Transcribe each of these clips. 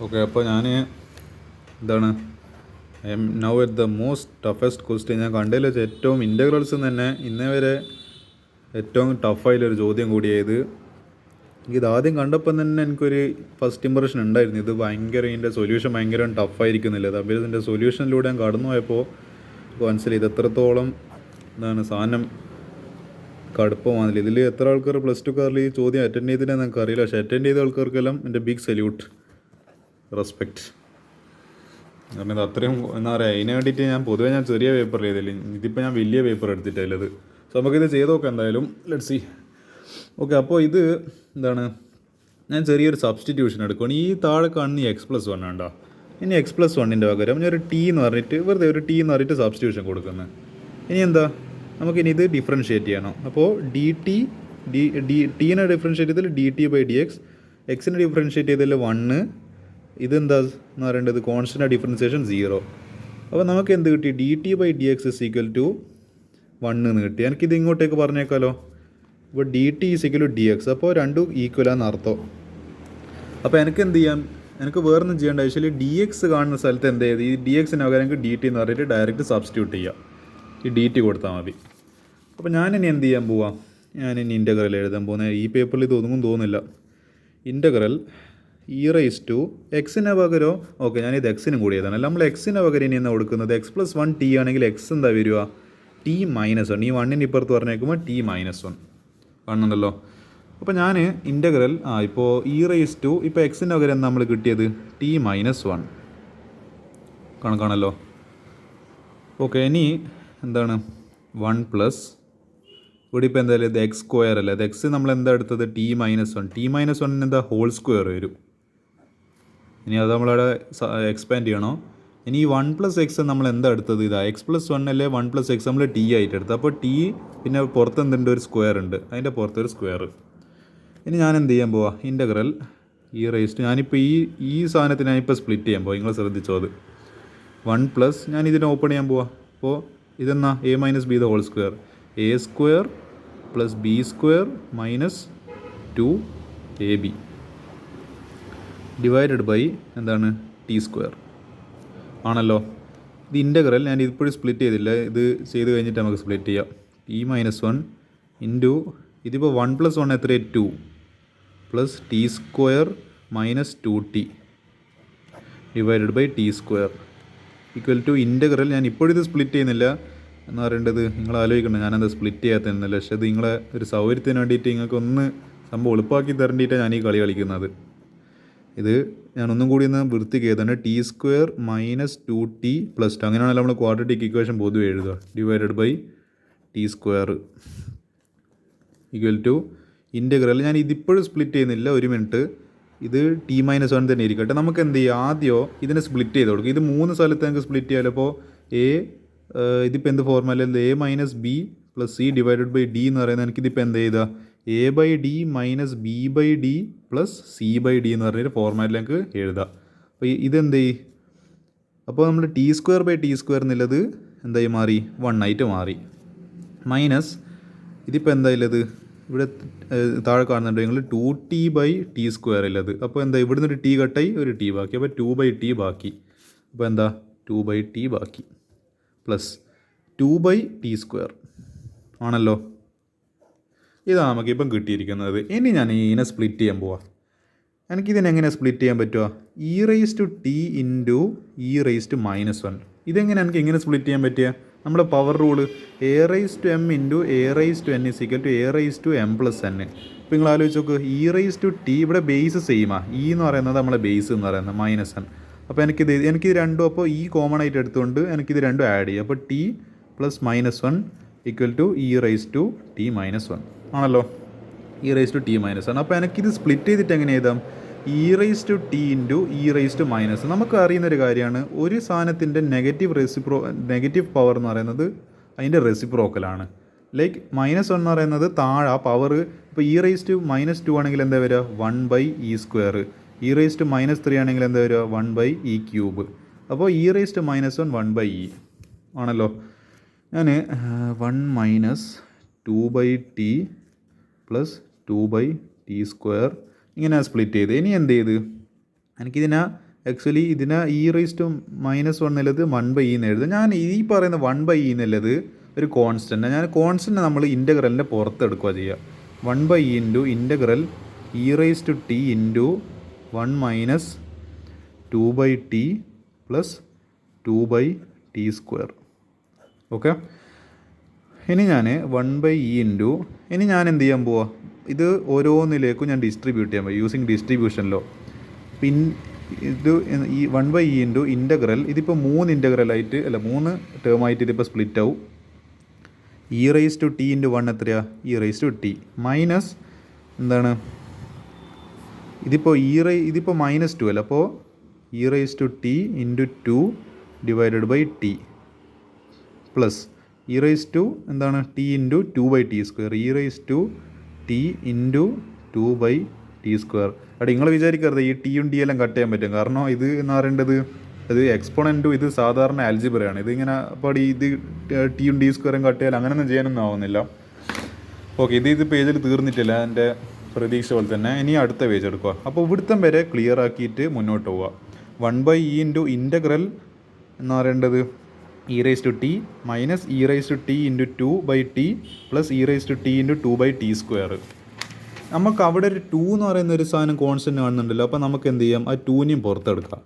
Okay, അപ്പോൾ ഞാൻ എന്താണ് now at the most toughest question ഞാൻ കണ്ടതിൽ വെച്ച് ഏറ്റവും ഇൻ്റഗ്രൽസ് തന്നെ ഇന്നേ വരെ ഏറ്റവും ടഫായിട്ടൊരു ചോദ്യം കൂടിയായത്. എനിക്കിത് ആദ്യം കണ്ടപ്പം തന്നെ എനിക്കൊരു ഫസ്റ്റ് ഇമ്പ്രഷൻ ഉണ്ടായിരുന്നു, ഇത് ഭയങ്കര ഇതിൻ്റെ സൊല്യൂഷൻ ഭയങ്കര ടഫായിരിക്കുന്നില്ല. അപ്പോൾ ഇതിൻ്റെ സൊല്യൂഷനിലൂടെ ഞാൻ കടന്നു പോയപ്പോൾ മനസ്സിലായി ഇത് എത്രത്തോളം എന്താണ് സാധനം കടുപ്പമാണില്ല. ഇതിൽ എത്ര ആൾക്കാർ പ്ലസ് ടു കാറിൽ ഈ ചോദ്യം അറ്റൻഡ് ചെയ്തിട്ടുണ്ടെന്ന് എനിക്ക് അറിയില്ല, പക്ഷേ അറ്റൻഡ് ചെയ്ത ആൾക്കാർക്കെല്ലാം എൻ്റെ ബിഗ് സല്യൂട്ട്, റെസ്പെക്റ്റ്. കാരണം ഇത് അത്രയും എന്താ പറയുക, അതിന് വേണ്ടിയിട്ട് ഞാൻ പൊതുവേ ഞാൻ ചെറിയ പേപ്പർ ചെയ്തില്ല, ഇതിപ്പോൾ ഞാൻ വലിയ പേപ്പർ എടുത്തിട്ടുള്ളത്. സോ നമുക്കിത് ചെയ്ത് നോക്കാം എന്തായാലും. Let's see. ഓക്കെ, അപ്പോൾ ഇത് എന്താണ്, ഞാൻ ചെറിയൊരു സബ്സ്റ്റിറ്റ്യൂഷൻ എടുക്കുകയാണ്. ഈ താഴെ കാണുന്ന x+1 വേണ്ട, ഇനി x+1ൻ്റെ പകരം ഞാൻ ഒരു ടി എന്ന് പറഞ്ഞിട്ട് വെറുതെ ഒരു ടി എന്ന് പറഞ്ഞിട്ട് സബ്സ്റ്റിറ്റ്യൂഷൻ കൊടുക്കുന്നത്. ഇനി എന്താ, നമുക്കിനി ഇത് ഡിഫറൻഷ്യേറ്റ് ചെയ്യണം. അപ്പോൾ ഡി ടി ടീനെ ഡിഫറൻഷ്യേറ്റ് ചെയ്തതിൽ dt/dx, എക്സിനെ ഡിഫറൻഷ്യേറ്റ് ചെയ്തതിൽ 1, ഇതെന്താ എന്ന് പറയേണ്ടത് കോൺസ്റ്റൻ്റ് ഡിഫറൻസിയേഷൻ 0. അപ്പോൾ നമുക്ക് എന്ത് കിട്ടി, dt/dx = 1 എന്ന് കിട്ടി. എനിക്കിത് ഇങ്ങോട്ടേക്ക് പറഞ്ഞേക്കാലോ. ഇപ്പോൾ dt = dx, അപ്പോൾ രണ്ടും ഈക്വലാന്ന് അർത്ഥം. അപ്പോൾ എനിക്ക് എന്ത് ചെയ്യാം, എനിക്ക് വേറൊന്നും ചെയ്യേണ്ട ആവശ്യമില്ല. dx കാണുന്ന സ്ഥലത്ത് എന്ത് ചെയ്ത് ഈ dxന് പകരം എനിക്ക് dt എന്ന് പറഞ്ഞിട്ട് ഡയറക്റ്റ് സബ്സ്റ്റിറ്റ്യൂട്ട് ചെയ്യാം, ഈ dt കൊടുത്താൽ മതി. അപ്പോൾ ഞാനിനി എന്ത് ചെയ്യാൻ പോവാം, ഞാനിനി ഇൻ്റഗ്രൽ എഴുതാൻ പോകുന്നത്. ഈ പേപ്പറിൽ ഇത് ഒന്നും തോന്നില്ല. ഇൻ്റഗ്രൽ എക്സിന് പകരം, ഓക്കെ ഞാനിത് എക്സിനും കൂടി എഴുതാൻ. നമ്മൾ എക്സിന് പകരം ഇനി എന്നാ കൊടുക്കുന്നത്, x+1 t ആണെങ്കിൽ എക്സ് എന്താ വരിക, t-1. ഈ 1ന് ഇപ്പുറത്ത് പറഞ്ഞേക്കുമ്പോൾ t-1 കാണുന്നുണ്ടല്ലോ. അപ്പോൾ ഞാൻ ഇൻ്റഗ്രൽ ഇപ്പോൾ ഇപ്പോൾ എക്സിന് പകരം നമ്മൾ കിട്ടിയത് t-1 കണക്കാണല്ലോ. ഓക്കെ, ഇനി എന്താണ് 1+ ഇവിടെ ഇപ്പോൾ എന്തായാലും ഇത് x² അല്ല, അത് എക്സ് നമ്മൾ എന്താ എടുത്തത് t-1. t-1 എന്താ ഹോൾ സ്ക്വയർ വരും. ഇനി അത് നമ്മളവിടെ എക്സ്പാൻഡ് ചെയ്യണോ. ഇനി ഈ 1+x നമ്മൾ എന്താ എടുത്തത്, ഇതാ x+1 അല്ലേ 1+x നമ്മൾ t ആയിട്ട് എടുത്തത്. അപ്പോൾ t പിന്നെ പുറത്ത് എന്തുണ്ട്, ഒരു സ്ക്വയർ ഉണ്ട്, അതിൻ്റെ പുറത്തൊരു സ്ക്വയർ. ഇനി ഞാൻ എന്ത് ചെയ്യാൻ പോവാം, ഇൻ്റഗ്രൽ ഞാനിപ്പോൾ ഈ സാധനത്തിന് ഞാനിപ്പോൾ സ്പ്ലിറ്റ് ചെയ്യാൻ പോവാം. നിങ്ങൾ ശ്രദ്ധിച്ചോ, അത് 1+ ഞാൻ ഇതിനെ ഓപ്പൺ ചെയ്യാൻ പോവാം. അപ്പോൾ ഇതെന്നാ a - b² a² + b² - 2ab divided by എന്താണ് t² ആണല്ലോ. ഇത് ഇൻ്റഗ്രൽ ഞാൻ ഇപ്പോഴും സ്പ്ലിറ്റ് ചെയ്തില്ല, ഇത് ചെയ്ത് കഴിഞ്ഞിട്ട് നമുക്ക് സ്പ്ലിറ്റ് ചെയ്യാം. t-1 ഇൻറ്റു ഇതിപ്പോൾ 1+1 എത്രയാണ് 2 + t² - 2t divided by t² equal to integral. ഞാൻ ഇപ്പോഴും ഇത് സ്പ്ലിറ്റ് ചെയ്യുന്നില്ല എന്ന് പറയേണ്ടത് നിങ്ങൾ ആലോചിക്കണം, ഞാനെന്താ സ്പ്ലിറ്റ് ചെയ്യാത്തതെന്നല്ല. പക്ഷേ ഇത് നിങ്ങളെ ഒരു സൗകര്യത്തിന് വേണ്ടിയിട്ട് നിങ്ങൾക്കൊന്ന് സംഭവം എളുപ്പമാക്കി തരേണ്ടിയിട്ടാണ് ഞാൻ ഈ കളി കളിക്കുന്നത്. ഇത് ഞാനൊന്നും കൂടി ഒന്ന് വൃത്തിക്ക് എഴുതാണ്, t² - 2t + 2 അങ്ങനെയാണല്ലോ നമ്മൾ ക്വാഡ്രാറ്റിക് ഇക്വേഷൻ പൊതുവെ എഴുതുക, divided by t² equal to integral. ഞാൻ ഇതിപ്പോഴും സ്പ്ലിറ്റ് ചെയ്യുന്നില്ല, ഒരു മിനിറ്റ്. ഇത് t-1 തന്നെ ഇരിക്കട്ടെ. നമുക്ക് എന്ത് ചെയ്യാം, ആദ്യമോ ഇതിനെ സ്പ്ലിറ്റ് ചെയ്ത് കൊടുക്കും. ഇത് 3 സ്ഥലത്ത് നമുക്ക് സ്പ്ലിറ്റ് ചെയ്യാമല്ലോ. അപ്പോൾ ഇതിപ്പോൾ എന്ത് format, a - b + c divided by d എന്ന് പറയുന്നത്, എനിക്കിതിപ്പോൾ എന്ത് ചെയ്താൽ a/d - b/d + c/d എന്ന് പറഞ്ഞൊരു ഫോർമാറ്റിലേക്ക് എഴുതാം. അപ്പോൾ ഇതെന്ത് ചെയ്യും, അപ്പോൾ നമ്മൾ t² എന്നുള്ളത് എന്തായി മാറി, 1 ആയിട്ട് മാറി. മൈനസ് ഇതിപ്പോൾ എന്തായാലത് ഇവിടെ താഴെ കാണുന്നുണ്ട് നിങ്ങൾ 2t/t² ഉള്ളത്. അപ്പോൾ എന്താ ഇവിടുന്ന് ഒരു t കട്ടായി ഒരു t ബാക്കി, അപ്പോൾ 2/t ബാക്കി. അപ്പോൾ എന്താ 2/t ബാക്കി പ്ലസ് 2/t² ആണല്ലോ. ഇതാണ് നമുക്കിപ്പം കിട്ടിയിരിക്കുന്നത്. ഇനി ഞാൻ ഇതിനെ സ്പ്ലിറ്റ് ചെയ്യാൻ പോവാം. എനിക്കിതിനെങ്ങനെ സ്പ്ലിറ്റ് ചെയ്യാൻ പറ്റുക, e⁻t ഇൻറ്റു e⁻−1. ഇതെങ്ങനെ എനിക്ക് എങ്ങനെ സ്പ്ലിറ്റ് ചെയ്യാൻ പറ്റുക, നമ്മുടെ power rule a⁻m into a⁻n = a⁻m+n. ഇപ്പോൾ നിങ്ങൾ ആലോചിച്ച് നോക്ക്, e⁻t ഇവിടെ ബേസ് സെയിമാണ്, e എന്ന് പറയുന്നത് നമ്മളെ ബേസ് എന്ന് പറയുന്നത് -n. അപ്പോൾ എനിക്കിത് രണ്ടും, അപ്പോൾ ഈ കോമൺ ആയിട്ട് എടുത്തുകൊണ്ട് എനിക്കിത് രണ്ടും ആഡ് ചെയ്യും. അപ്പോൾ t + -1 = e⁻t−1 ആണല്ലോ, e⁻t−1. അപ്പോൾ എനിക്കിത് സ്പ്ലിറ്റ് ചെയ്തിട്ട് എങ്ങനെ എഴുതാം, e⁻t ഇൻറ്റു e⁻−. നമുക്ക് അറിയുന്നൊരു കാര്യമാണ്, ഒരു സാധനത്തിൻ്റെ നെഗറ്റീവ് പവർ എന്ന് പറയുന്നത് അതിൻ്റെ റെസിപ്രോക്കലാണ്. ലൈക്ക് -1 എന്ന് പറയുന്നത് താഴെ പവർ. ഇപ്പോൾ e⁻−2 ആണെങ്കിൽ എന്താ വരിക, 1/e². e⁻−3 ആണെങ്കിൽ എന്താ വരിക, 1/e³. അപ്പോൾ e⁻−1 1/e ആണല്ലോ. ഞാൻ 1 - 2/t + 2/t² ഇങ്ങനെ സ്പ്ലിറ്റ് ചെയ്ത്. ഇനി എന്ത് ചെയ്ത് എനിക്കിതിനെ ആക്ച്വലി ഇതിനെ e⁻1 എന്നുള്ളത് 1/e എന്ന് എഴുതും. ഞാൻ ഈ പറയുന്ന 1/e എന്നുള്ളത് ഒരു കോൺസ്റ്റൻ്റ്. ഞാൻ കോൺസ്റ്റൻ്റ് നമ്മൾ ഇൻ്റഗ്രലിൻ്റെ പുറത്തെടുക്കുക ചെയ്യുക. 1/e into integral e⁻t into 1 minus 2/t plus 2/t². Okay, ഇനി ഞാൻ 1/e ഇൻറ്റു ഇനി ഞാൻ എന്ത് ചെയ്യാൻ പോവാ, ഇത് ഓരോന്നിലേക്കും ഞാൻ ഡിസ്ട്രിബ്യൂട്ട് ചെയ്യാൻ പോയി യൂസിങ് ഡിസ്ട്രിബ്യൂഷനിലോ. ഇത് ഈ 1/e ഇൻറ്റു ഇൻ്റഗ്രൽ ഇതിപ്പോൾ 3 ഇൻ്റഗ്രലായിട്ട് അല്ല 3 ടേമായിട്ട് ഇതിപ്പോൾ സ്പ്ലിറ്റ് ആവും. e⁻t ഇൻറ്റു 1 എത്രയാ, e⁻t മൈനസ് എന്താണ് ഇതിപ്പോൾ ഇതിപ്പോൾ -2 അല്ല, അപ്പോൾ e⁻t into 2 divided by t plus എന്താണ് t into 2/t², e⁻t into 2/t². അവിടെ നിങ്ങൾ വിചാരിക്കരുത് ഈ ടിയും ടി എല്ലാം കട്ട് ചെയ്യാൻ പറ്റും, കാരണം ഇത് എന്ന് പറയേണ്ടത് അത് എക്സ്പോണൻറ്റും ഇത് സാധാരണ ആൽജിബ്രയാണ്. ഇതിങ്ങനെ അപ്പോൾ ഇത് ടിയും t² കട്ട് ചെയ്യാൻ അങ്ങനെയൊന്നും ചെയ്യാനൊന്നും ആവുന്നില്ല. ഓക്കെ, ഇത് പേജിൽ തീർന്നിട്ടില്ല എൻ്റെ പ്രതീക്ഷ പോലെ തന്നെ. ഇനി അടുത്ത പേജ് എടുക്കുക. അപ്പോൾ ഇവിടുത്തെ വരെ ക്ലിയർ ആക്കിയിട്ട് മുന്നോട്ട് പോവുക. 1/e ഇൻറ്റു ഇൻ്റഗ്രൽ എന്ന് പറയേണ്ടത് e⁻t minus e⁻t into 2/t plus e⁻t into 2/t². നമുക്ക് അവിടെ ഒരു 2 എന്ന് പറയുന്ന ഒരു സാധനം കോൺസ്റ്റൻ്റ് കാണുന്നുണ്ടല്ലോ. അപ്പോൾ നമുക്ക് എന്ത് ചെയ്യാം, ആ 2നെയും പുറത്തെടുക്കാം.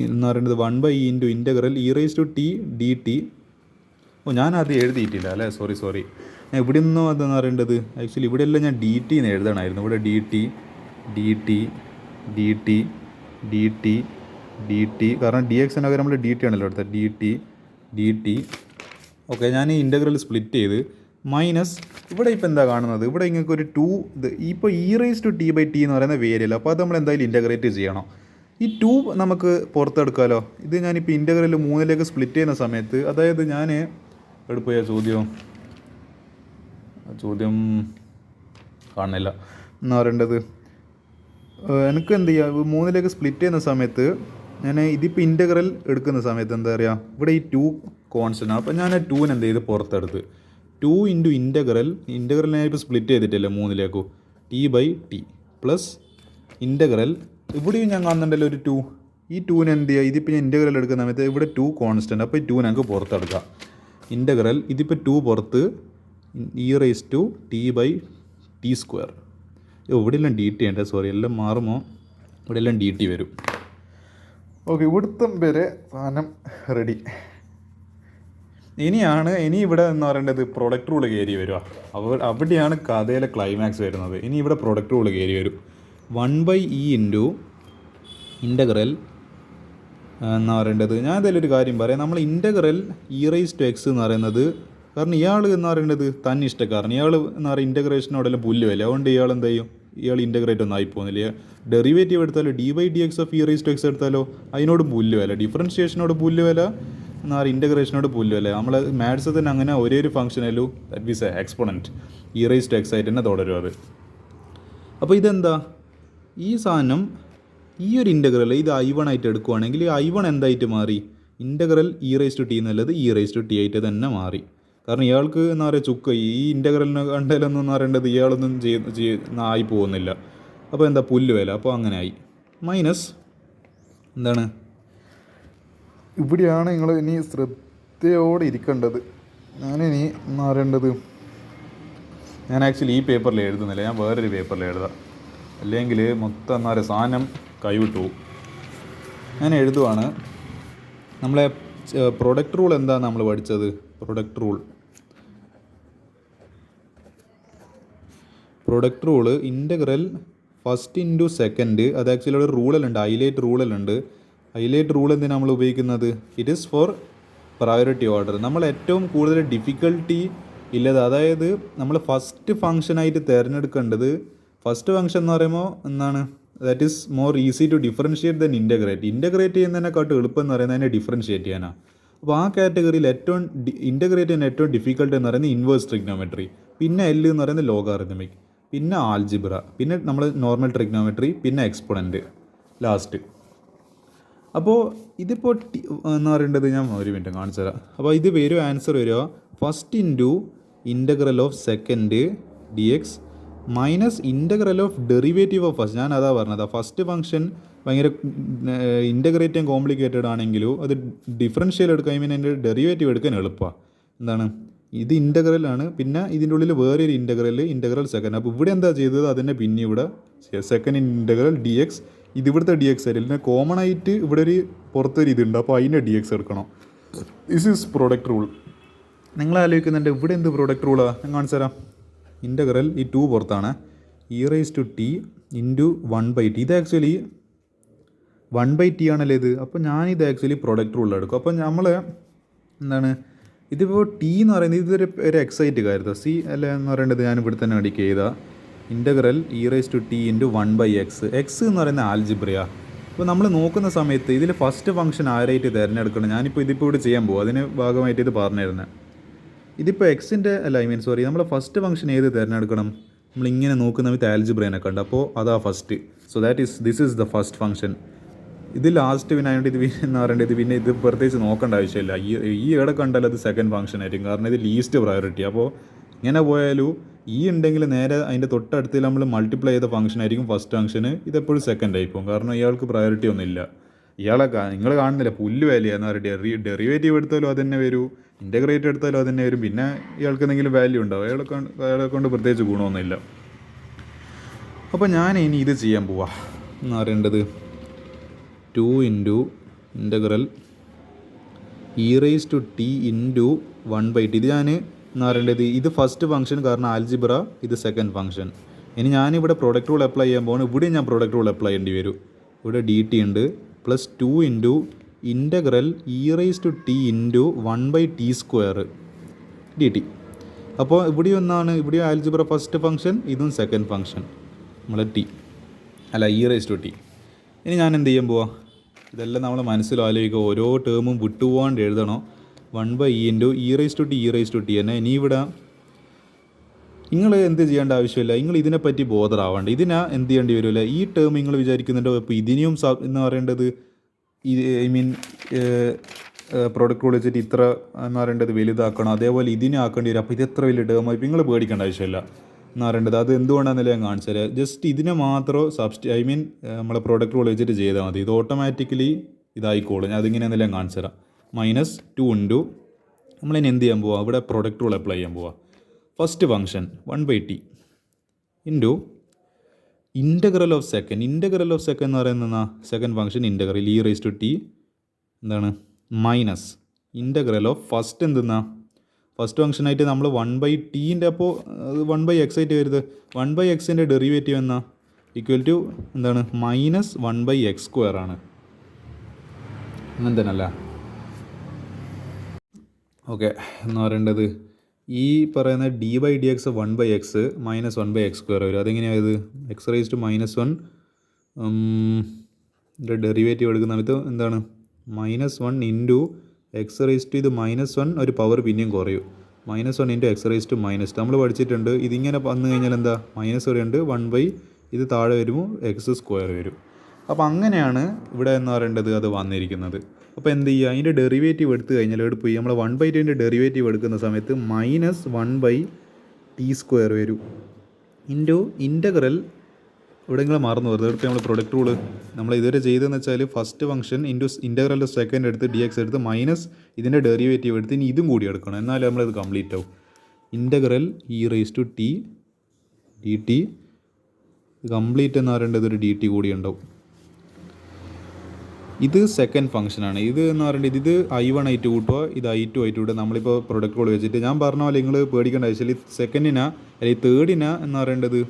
എന്ന് പറയുന്നത് 1/e into integral e⁻t dt. ഞാൻ അത് എഴുതിയിട്ടില്ല അല്ലേ, സോറി. ഞാൻ ഇവിടെ നിന്നോ അതെന്ന് പറയേണ്ടത് ആക്ച്വലി ഇവിടെയെല്ലാം ഞാൻ dt എന്ന് എഴുതണമായിരുന്നു. ഇവിടെ dt കാരണം dx-നൊക്കെ നമ്മൾ dt ആണല്ലോ എടുത്തത്, dt. ഓക്കെ, ഞാൻ ഈ ഇൻ്റഗ്രൽ സ്പ്ലിറ്റ് ചെയ്ത് മൈനസ് ഇവിടെ ഇപ്പോൾ എന്താ കാണുന്നത്, ഇവിടെ ഇങ്ങനെ ഒരു 2 ഇത് ഇപ്പോൾ e⁻t/t എന്ന് പറയുന്ന വേരിയബിൾ. അപ്പോൾ അത് നമ്മൾ എന്തായാലും ഇൻ്റഗ്രേറ്റ് ചെയ്യണം. ഈ 2 നമുക്ക് പുറത്തെടുക്കാമല്ലോ. ഇത് ഞാനിപ്പോൾ ഇൻ്റഗ്രൽ 3ലേക്ക് സ്പ്ലിറ്റ് ചെയ്യുന്ന സമയത്ത്, അതായത് ഞാൻ എടുപ്പോയ ചോദ്യം കാണുന്നില്ല എന്ന് പറയേണ്ടത്, എനിക്ക് എന്ത് ചെയ്യുക, 3ലേക്ക് സ്പ്ലിറ്റ് ചെയ്യുന്ന സമയത്ത് ഞാൻ ഇതിപ്പോൾ ഇൻ്റഗ്രൽ എടുക്കുന്ന സമയത്ത് എന്താ പറയുക, ഇവിടെ ഈ 2 കോൺസ്റ്റൻ്റ്. അപ്പോൾ ഞാൻ ആ 2നെ എന്ത് ചെയ്ത് പുറത്തെടുത്ത് 2 ഇൻറ്റു ഇൻ്റഗ്രൽ ഞാൻ ഇപ്പോൾ സ്പ്ലിറ്റ് ചെയ്തിട്ടില്ല 3ലേക്കു t/t പ്ലസ് ഇൻ്റഗ്രൽ ഇവിടെയും ഞാൻ കാണുന്നുണ്ടല്ലോ ഒരു 2. ഈ 2നെ എന്ത് ചെയ്യുക, ഇതിപ്പോൾ ഞാൻ ഇൻ്റഗ്രൽ എടുക്കുന്ന സമയത്ത് ഇവിടെ 2 കോൺസ്റ്റൻ്റ്. അപ്പോൾ ഈ 2 ഞങ്ങൾക്ക് പുറത്തെടുക്കാം. ഇൻ്റഗ്രൽ ഇതിപ്പോൾ 2 പുറത്ത് e⁻t/t². ഇവിടെ എല്ലാം dt ഉണ്ട്, സോറി എല്ലാം മാറുമോ, ഇവിടെ എല്ലാം dt വരും. ഓക്കെ, ഇവിടുത്തെ വരെ സാധനം റെഡി. ഇനി ഇവിടെ എന്ന് പറയേണ്ടത് പ്രൊഡക്റ്റ് റൂൾ കയറി വരിക. അവിടെയാണ് കഥയിലെ ക്ലൈമാക്സ് വരുന്നത്. ഇനി ഇവിടെ പ്രൊഡക്റ്റ് റൂൾ കയറി വരും. 1/e ഇൻറ്റു ഇൻ്റഗ്രൽ എന്ന് പറയേണ്ടത്, ഞാൻ എന്തായാലും ഒരു കാര്യം പറയാം. നമ്മൾ ഇൻ്റഗ്രൽ e⁻x എന്ന് പറയുന്നത്, കാരണം ഇയാൾ എന്ന് പറയേണ്ടത് തന്നിഷ്ടക്കാരൻ, ഇയാൾ എന്ന് പറയുക ഇൻ്റഗ്രേഷനോടെല്ലാം പുല്ലുമല്ല. അതുകൊണ്ട് ഇയാൾ എന്ത് ചെയ്യും, ഇയാൾ ഇൻ്റഗ്രേറ്റ് ഒന്നും ആയിപ്പോകുന്നില്ല. ഡെറിവേറ്റീവ് എടുത്താലോ d/dx ഓഫ് e⁻x എടുത്താലോ അതിനോട് പുല്ലുമല്ല. ഡിഫറൻഷിയേഷനോട് പുല്ലുമല്ല, എന്നാൽ ഇൻ്റഗ്രേഷനോട് പുല്ലുമല്ല. നമ്മൾ മാത്സ് തന്നെ അങ്ങനെ ഒരേ ഒരു ഫംഗ്ഷനല്ലോ, ദാറ്റ് മീൻസ് എക്സ്പോണൻറ്റ് e⁻x ആയിട്ട് തന്നെ തുടരും അത്. അപ്പോൾ ഇതെന്താ, ഈ സാധനം ഈ ഒരു ഇൻ്റഗ്രൽ ഇത് i1 ആയിട്ട് എടുക്കുവാണെങ്കിൽ i1 എന്തായിട്ട് മാറി, ഇൻ്റഗ്രൽ e⁻t എന്നുള്ളത് e⁻t ആയിട്ട് തന്നെ മാറി. കാരണം ഇയാൾക്ക് എന്താ പറയുക ചുക്ക് ഈ ഇൻ്റഗ്രലിനെ കണ്ടാലൊന്നും പറയേണ്ടത് ഇയാളൊന്നും ആയി പോകുന്നില്ല. അപ്പോൾ എന്താ പുല്ലുവില, അപ്പോൾ അങ്ങനെ ആയി. മൈനസ് എന്താണ്, ഇവിടെയാണ് നിങ്ങൾ ഇനി ശ്രദ്ധയോടെ ഇരിക്കേണ്ടത്. ഞാനിനി എന്ന് പറയേണ്ടത്, ഞാൻ ആക്ച്വലി ഈ പേപ്പറിൽ എഴുതുന്നില്ല, ഞാൻ വേറൊരു പേപ്പറിൽ എഴുതാം, അല്ലെങ്കിൽ മൊത്തം എന്താ പറയുക സാധനം കൈവിട്ടു പോകും. ഞാൻ എഴുതുവാണ്. നമ്മളെ പ്രൊഡക്റ്റ് റൂൾ എന്താണ് നമ്മൾ പഠിച്ചത്, product rule integral first into second. അത് ആക്ച്വലി ഒരു റൂളലുണ്ട്, ഹൈലൈറ്റ് റൂൾ എന്തിനാണ് നമ്മൾ ഉപയോഗിക്കുന്നത്, it is for priority order. നമ്മൾ ഏറ്റവും കൂടുതൽ ഡിഫിക്കൽട്ടി ഇല്ലത്, അതായത് നമ്മൾ ഫസ്റ്റ് ഫംഗ്ഷനായിട്ട് തിരഞ്ഞെടുക്കേണ്ടത്, ഫസ്റ്റ് ഫംഗ്ഷൻ എന്ന് പറയുമ്പോൾ എന്താണ്, that is more easy to differentiate than integrate ചെയ്യുന്നതിനെക്കാട്ടും എളുപ്പം എന്ന് പറയുന്നത് അതിനെ ഡിഫറൻഷിയേറ്റ് ചെയ്യാനാണ്. അപ്പോൾ ആ കാറ്റഗറിയിൽ ഏറ്റവും ഇൻ്റഗ്രേറ്റ് ചെയ്യാൻ ഏറ്റവും ഡിഫിക്കൽട്ട് എന്ന് പറയുന്നത് ഇൻവേഴ്സ് ട്രിഗ്നോമെട്രി, പിന്നെ എൽ എന്ന് പറയുന്നത് ലോഗാറിതമിക്, പിന്നെ ആൽജിബ്ര, പിന്നെ നമ്മൾ നോർമൽ ട്രിഗ്നോമെട്രി, പിന്നെ എക്സ്പോണൻറ്റ് ലാസ്റ്റ്. അപ്പോൾ ഇതിപ്പോൾ എന്ന് പറയേണ്ടത് ഞാൻ ഒരു മിനിറ്റ് കാണിച്ചു തരാം. അപ്പോൾ ഇത് വരും, ആൻസർ വരിക first into integral of second dx minus integral of derivative of first. ഞാൻ അതാ പറഞ്ഞത്, ഫസ്റ്റ് ഫംഗ്ഷൻ ഭയങ്കര ഇൻ്റഗ്രേറ്റ് ചെയ്യാൻ കോംപ്ലിക്കേറ്റഡ് ആണെങ്കിലും അത് ഡിഫറൻഷ്യൽ എടുക്കാൻ അതിൻ്റെ ഡെറിവേറ്റീവ് എടുക്കാൻ എളുപ്പമാണ്. എന്താണ് ഇത് ഇൻ്റഗ്രലാണ്, പിന്നെ ഇതിൻ്റെ ഉള്ളിൽ വേറൊരു ഇൻ്റഗ്രൽ സെക്കൻഡ്. അപ്പോൾ ഇവിടെ എന്താ ചെയ്തത് അതിനെ പിന്നെ ഇവിടെ സെക്കൻഡ് ഇൻ്റഗ്രൽ ഡി എക്സ്, ഇത് ഇവിടുത്തെ ഡി എക്സ് ആയിരിക്കും. പിന്നെ കോമൺ ആയിട്ട് ഇവിടെ ഒരു പുറത്തൊരു ഇതുണ്ട്, അപ്പോൾ അതിൻ്റെ ഡി എക്സ് എടുക്കണം. This is product rule. നിങ്ങൾ ആലോചിക്കുന്നുണ്ട് ഇവിടെ എന്ത് പ്രോഡക്റ്റ് റൂളാണ്? ഞാൻ കാണിച്ചു തരാം. ഇൻ്റഗ്രൽ ഈ 2 പുറത്താണ്, e⁻t ഇൻറ്റു 1/t. ഇത് ആക്ച്വലി 1/t ആണല്ലോ ഇത്. അപ്പോൾ ഞാനിത് ആക്ച്വലി പ്രോഡക്റ്റ് റൂൾ എടുക്കും. അപ്പോൾ നമ്മൾ എന്താണ് ഇതിപ്പോൾ ടി എന്ന് പറയുന്നത് ഇതൊരു എക്സൈറ്റ് കരുതുക. സി അല്ല എന്ന് പറയേണ്ടത് ഞാൻ ഇവിടെ തന്നെ അടിക്കുക ചെയ്താൽ integral e⁻t into 1/x. X എന്ന് പറയുന്ന ആൽജിബ്രയാണ്. അപ്പോൾ നമ്മൾ നോക്കുന്ന സമയത്ത് ഇതിൽ ഫസ്റ്റ് ഫംഗ്ഷൻ ആരായിട്ട് തിരഞ്ഞെടുക്കണം. ഞാനിപ്പോൾ ഇവിടെ ചെയ്യാൻ പോകും, അതിന് ഭാഗമായിട്ട് ഇത് പറഞ്ഞിരുന്നത്. ഇതിപ്പോൾ എക്സിൻ്റെ നമ്മൾ ഫസ്റ്റ് ഫംഗ്ഷൻ ഏത് തിരഞ്ഞെടുക്കണം? നമ്മളിങ്ങനെ നോക്കുന്ന സമയത്ത് ആൽജിബ്രേനെ കണ്ട്, അപ്പോൾ അതാ first. So this is the first function. ഇത് ലാസ്റ്റ് പിന്നെ ആയതുകൊണ്ട് ഇത് എന്ന് പറയേണ്ടത് പിന്നെ ഇത് പ്രത്യേകിച്ച് നോക്കേണ്ട ആവശ്യമില്ല. ഈ ഇവിടെ കണ്ടാൽ അത് സെക്കൻഡ് ഫംഗ്ഷൻ ആയിരിക്കും, കാരണം ഇത് ലീസ്റ്റ് പ്രയോറിറ്റി. അപ്പോൾ ഇങ്ങനെ പോയാലും ഉണ്ടെങ്കിൽ നേരെ അതിൻ്റെ തൊട്ടടുത്ത് നമ്മൾ മൾട്ടിപ്ലൈ ചെയ്ത ഫംഗ്ഷൻ ആയിരിക്കും ഫസ്റ്റ് ഫംഗ്ഷന്. ഇതെപ്പോഴും സെക്കൻഡ് ആയിപ്പോകും, കാരണം ഇയാൾക്ക് പ്രയോറിറ്റി ഒന്നുമില്ല. നിങ്ങൾ കാണുന്നില്ല പുല്ല് വാല്യൂ എന്ന് പറയുക. ഡെറിവേറ്റീവ് എടുത്താലും അത് തന്നെ വരും, ഇൻ്റഗ്രേറ്റ് എടുത്താലും അത് തന്നെ വരും. പിന്നെ ഇയാൾക്ക് എന്തെങ്കിലും വാല്യൂ ഉണ്ടാവും, അയാളെ കൊണ്ട് പ്രത്യേകിച്ച് ഗുണമൊന്നുമില്ല. അപ്പോൾ ഞാൻ ഇനി ഇത് ചെയ്യാൻ പോവാ എന്ന് പറയേണ്ടത് 2 into integral e⁻t into 1/t. ഇത് ഞാൻ എന്ന് പറയേണ്ടത് ഇത് ഫസ്റ്റ് ഫംഗ്ഷൻ, കാരണം ആൽജിബ്ര ഇത് സെക്കൻഡ് ഫംഗ്ഷൻ. ഇനി ഞാനിവിടെ പ്രോഡക്റ്റ് റൂൾ അപ്ലൈ ചെയ്യാൻ പോകുന്നു. ഇവിടെ ഞാൻ പ്രോഡക്റ്റ് റൂൾ അപ്ലൈ ചെയ്യേണ്ടി വരും. ഇവിടെ dt ഉണ്ട് plus 2 into integral e⁻t into 1/t² dt. അപ്പോൾ ഇവിടെ ഒന്നാണ്, ഇവിടെ ആൽജിബ്ര ഫസ്റ്റ് ഫംഗ്ഷൻ, ഇതും സെക്കൻഡ് ഫംഗ്ഷൻ നമ്മളെ e⁻t. ഇനി ഞാൻ എന്ത് ചെയ്യാൻ പോവാ? ഇതെല്ലാം നമ്മൾ മനസ്സിലാലോചിക്കുക, ഓരോ ടേമും വിട്ടുപോകാണ്ട് എഴുതണം. 1/e ഇൻറ്റു e⁻t തന്നെ. ഇനി ഇവിടെ നിങ്ങൾ എന്ത് ചെയ്യേണ്ട ആവശ്യമില്ല, നിങ്ങൾ ഇതിനെപ്പറ്റി ബോധറാവേണ്ട. ഇതിനാ എന്ത് ചെയ്യേണ്ടി വരില്ല. ഈ ടേം നിങ്ങൾ വിചാരിക്കുന്നുണ്ടോ ഇപ്പോൾ ഇതിനെയും എന്ന് പറയേണ്ടത് പ്രോഡക്റ്റ് റൂൾ വെച്ചിട്ട് ഇത്ര എന്ന് പറയേണ്ടത് വലുതാക്കണം, അതേപോലെ ഇതിനെ ആക്കേണ്ടി വരും. അപ്പോൾ ഇത് എത്ര വലിയ ടേം ആയി നിങ്ങൾ പേടിക്കേണ്ട ആവശ്യമില്ല എന്ന് പറയേണ്ടത്. അത് എന്തുകൊണ്ടാണെന്നല്ലേ ഞാൻ കാണിച്ചു തരാം. ജസ്റ്റ് ഇതിനെ മാത്രം നമ്മളെ പ്രോഡക്റ്റ് റൂൾ വെച്ചിട്ട് ചെയ്താൽ മതി. ഇത് ഓട്ടോമാറ്റിക്കലി ഇതായിക്കോളും. ഞാൻ അതിങ്ങനെയാണെന്നല്ലേ ഞാൻ കാണിച്ചു തരാം. -2 ഇൻറ്റു നമ്മളിനി എന്ത് ചെയ്യാൻ പോവാം? ഇവിടെ പ്രോഡക്റ്റ് റൂൾ അപ്ലൈ ചെയ്യാൻ പോവാം. First function 1/t into integral of second എന്ന് പറയുന്ന സെക്കൻഡ് ഫംഗ്ഷൻ ഇൻ്റഗ്രൽ e⁻t എന്താണ് മൈനസ് ഇൻ്റഗ്രൽ ഓഫ് ഫസ്റ്റ് എന്തെന്നാ ഫസ്റ്റ് ഫംഗ്ഷനായിട്ട് നമ്മൾ 1/tൻ്റെ, അപ്പോൾ 1/x ആയിട്ട് വരുന്നത് 1/xൻ്റെ ഡെറിവേറ്റീവ് എന്നാ ഈക്വൽ ടു എന്താണ് -1/x² ആണ്. അങ്ങനെ തന്നെ അല്ല? ഓക്കെ എന്ന് പറയേണ്ടത് ഈ പറയുന്ന d/dx 1/x -1/x² വരും. അതെങ്ങനെയായത്? x⁻⁻1 ഡെറിവേറ്റീവ് എടുക്കുന്ന സമയത്ത് എന്താണ് -1 ഇൻറ്റു x⁻, ഇത് -1 ഒരു പവർ പിന്നെയും കുറയും. -1 ഇൻറ്റു x⁻⁻. നമ്മൾ പഠിച്ചിട്ടുണ്ട് ഇതിങ്ങനെ വന്നു കഴിഞ്ഞാൽ എന്താ മൈനസ് ഉണ്ട് 1/, ഇത് താഴെ വരുമ്പോൾ x² വരും. അപ്പോൾ അങ്ങനെയാണ് ഇവിടെ എന്ന് പറയേണ്ടത് അത് വന്നിരിക്കുന്നത്. അപ്പോൾ എന്ത് ചെയ്യുക? അതിൻ്റെ ഡെറിവേറ്റീവ് എടുത്തു കഴിഞ്ഞാൽ ഇവിടെ പോയി നമ്മൾ 1/2ൻ്റെ ഡെറിവേറ്റീവ് എടുക്കുന്ന സമയത്ത് -1/t² വരും ഇൻറ്റു ഇൻ്റഗ്രൽ. ഇവിടെ നിങ്ങൾ മറന്നു വരുന്നത് എടുത്ത് നമ്മൾ പ്രൊഡക്റ്റ് റൂള് നമ്മൾ ഇതുവരെ ചെയ്തതെന്ന് വെച്ചാൽ ഫസ്റ്റ് ഫംഗ്ഷൻ ഇൻറ്റു ഇൻ്റഗ്രലിൻ്റെ സെക്കൻഡ് എടുത്ത് dx എടുത്ത് മൈനസ് ഇതിൻ്റെ ഡെറിവേറ്റീവ് എടുത്ത് ഇനി ഇതും കൂടി എടുക്കണം, എന്നാലും നമ്മളിത് കംപ്ലീറ്റ് ആവും. ഇൻ്റഗ്രൽ e⁻t dt കംപ്ലീറ്റ് എന്ന് പറയേണ്ടത് ഒരു dt കൂടി ഉണ്ടാവും. ഇത് സെക്കൻഡ് ഫംഗ്ഷനാണ്. ഇത് എന്ന് പറയേണ്ടത് ഇത് i1 ആയിട്ട് കൂട്ടുക, ഇത് i2 ആയിട്ട് കൂട്ടുക. നമ്മളിപ്പോൾ പ്രൊഡക്റ്റ് റൂൾ വെച്ചിട്ട് ഞാൻ പറഞ്ഞ പോലെ നിങ്ങൾ പേടിക്കേണ്ട ആവശ്യമില്ല. സെക്കൻഡിനാ അല്ലെങ്കിൽ തേർഡിനാ എന്ന് പറയേണ്ടത്